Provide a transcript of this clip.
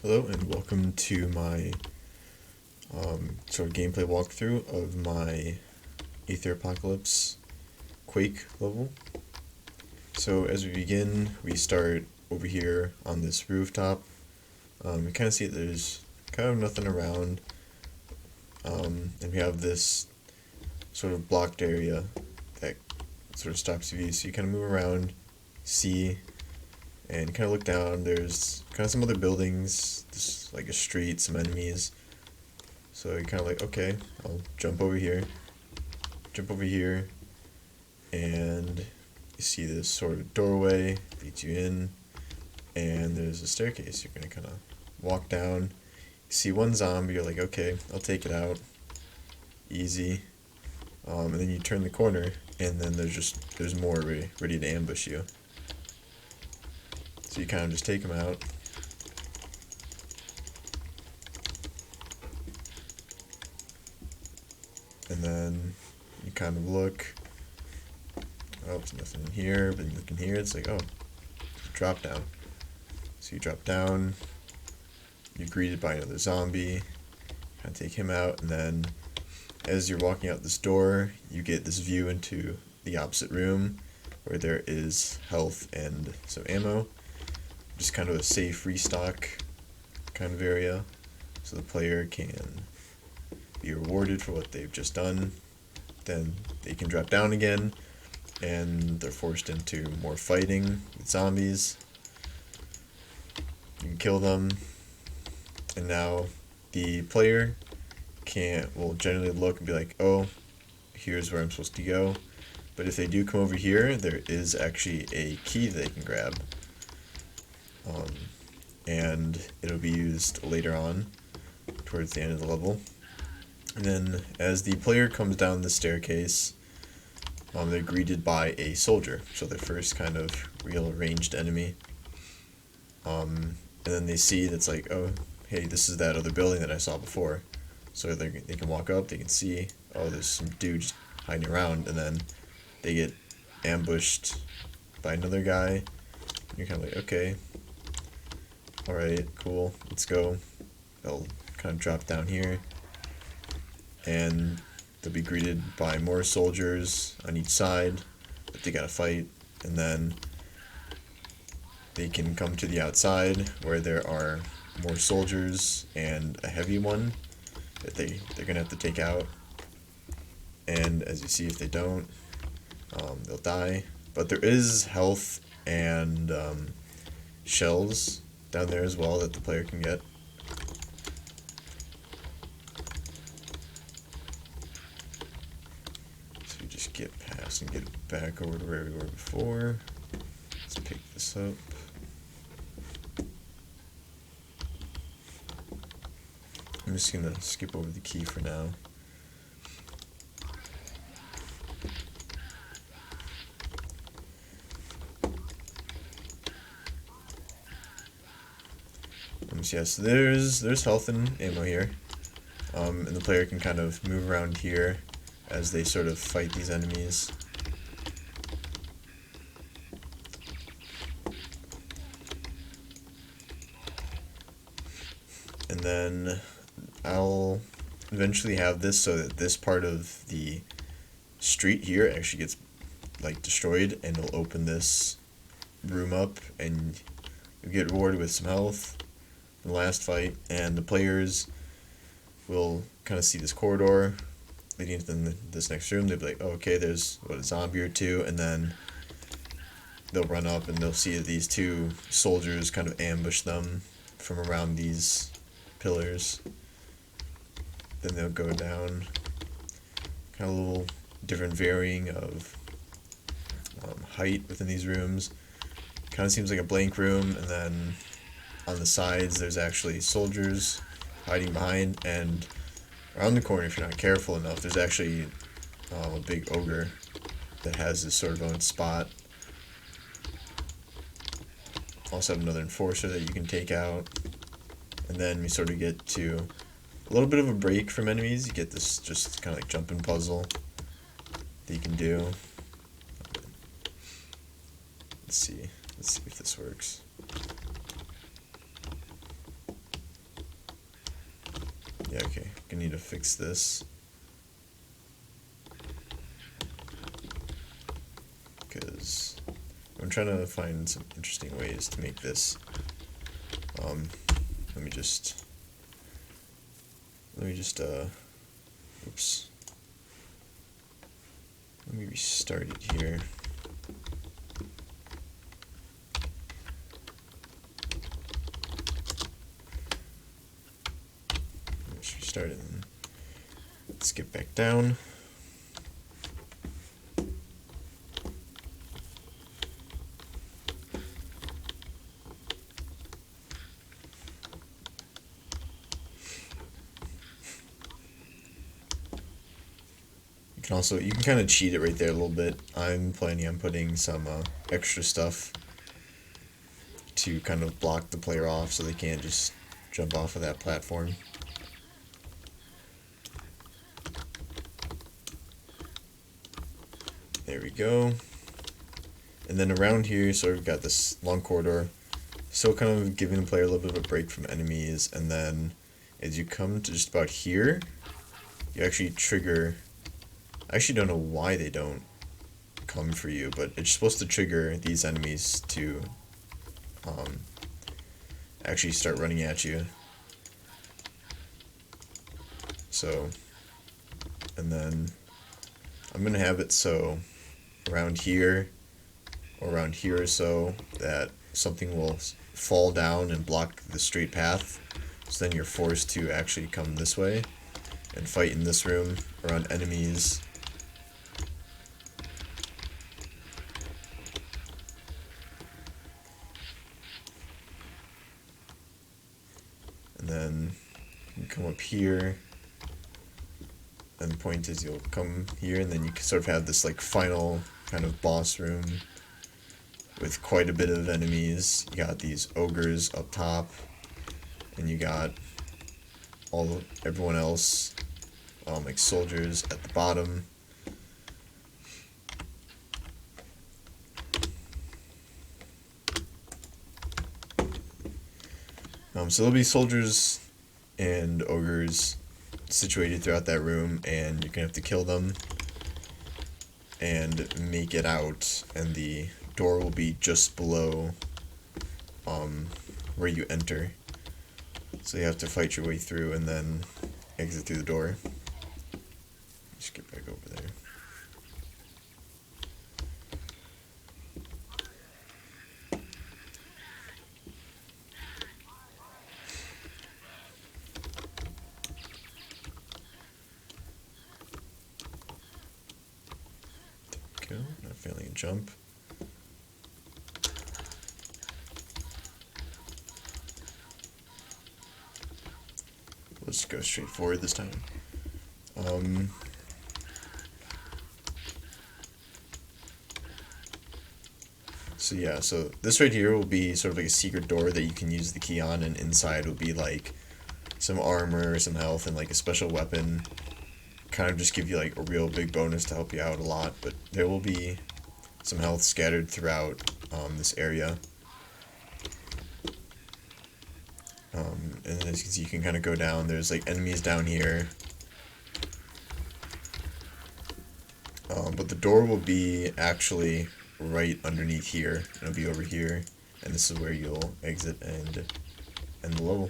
Hello and welcome to my sort of gameplay walkthrough of my Aether Apocalypse Quake level. So as we begin, we start over here on this rooftop. We kind of see that there's kind of nothing around, and we have this sort of blocked area that sort of stops view. So you kind of move around, see, and kind of look down. There's kind of some other buildings, just like a street, some enemies. So you're kind of like, okay, I'll jump over here, and you see this sort of doorway leads you in, and there's a staircase. You're gonna kind of walk down. You see one zombie. You're like, okay, I'll take it out, easy. And then you turn the corner, and then there's more ready to ambush you. So you kind of just take them out. And then you kind of look. Oh, there's nothing in here, but you look in here, it's like, oh, drop down. So you drop down, you're greeted by another zombie, kind of take him out, and then as you're walking out this door, you get this view into the opposite room where there is health and some ammo. Just kind of a safe restock kind of area, so the player can be rewarded for what they've just done. Then they can drop down again, and they're forced into more fighting with zombies. You can kill them, and now the player will generally look and be like, oh, here's where I'm supposed to go. But if they do come over here, there is actually a key they can grab. And it'll be used later on towards the end of the level. And then as the player comes down the staircase, they're greeted by a soldier, so their first kind of real ranged enemy. And then they see that's like, oh, hey, this is that other building that I saw before. So they can walk up, they can see, oh, there's some dudes hiding around, and then they get ambushed by another guy. And you're kind of like, okay, alright, cool, let's go. They'll kind of drop down here, and they'll be greeted by more soldiers on each side that they gotta fight, and then they can come to the outside where there are more soldiers and a heavy one that they're gonna have to take out. And as you see, if they don't, they'll die. But there is health and shells down there as well that the player can get. So we just get past and get back over to where we were before. Let's pick this up. I'm just gonna skip over the key for now. Yeah, so there's health and ammo here, and the player can kind of move around here as they sort of fight these enemies. And then I'll eventually have this so that this part of the street here actually gets like destroyed, and it'll open this room up, and you get rewarded with some health. The last fight, and the players will kind of see this corridor leading into this next room. They'll be like, oh, okay, there's a zombie or two, and then they'll run up and they'll see that these two soldiers kind of ambush them from around these pillars. Then they'll go down, kind of a little different varying of height within these rooms. Kind of seems like a blank room, and then on the sides there's actually soldiers hiding behind, and around the corner, if you're not careful enough, there's actually a big ogre that has this sort of own spot. Also have another enforcer that you can take out, and then we sort of get to a little bit of a break from enemies. You get this just kind of like jumping puzzle that you can do. Let's see if this works. need to fix this. Because I'm trying to find some interesting ways to make this. Let me just, oops. Let me restart it here. Let's restart it and let's get back down. You can kind of cheat it right there a little bit. I'm planning on putting some extra stuff to kind of block the player off so they can't just jump off of that platform. There we go. And then around here, so we've got this long corridor, still kind of giving the player a little bit of a break from enemies, and then as you come to just about here, you actually trigger. I actually don't know why they don't come for you, but it's supposed to trigger these enemies to actually start running at you. So, and then I'm going to have it so around here or around here or so that something will fall down and block the straight path. So then you're forced to actually come this way and fight in this room around enemies. And then you come up here, and the point is you'll come here, and then you can sort of have this like final kind of boss room with quite a bit of enemies. You got these ogres up top, and you got everyone else, like soldiers at the bottom. So there'll be soldiers and ogres situated throughout that room, and you're gonna have to kill them and make it out, and the door will be just below where you enter. So you have to fight your way through and then exit through the door. Just get back over there. Not failing a jump. Let's go straight forward this time. So yeah, so this right here will be sort of like a secret door that you can use the key on, and inside will be like some armor, some health, and like a special weapon. Kind of just give you like a real big bonus to help you out a lot, but there will be some health scattered throughout this area. And as you can see, you can kind of go down. There's like enemies down here. But the door will be actually right underneath here. It'll be over here, and this is where you'll exit and end the level.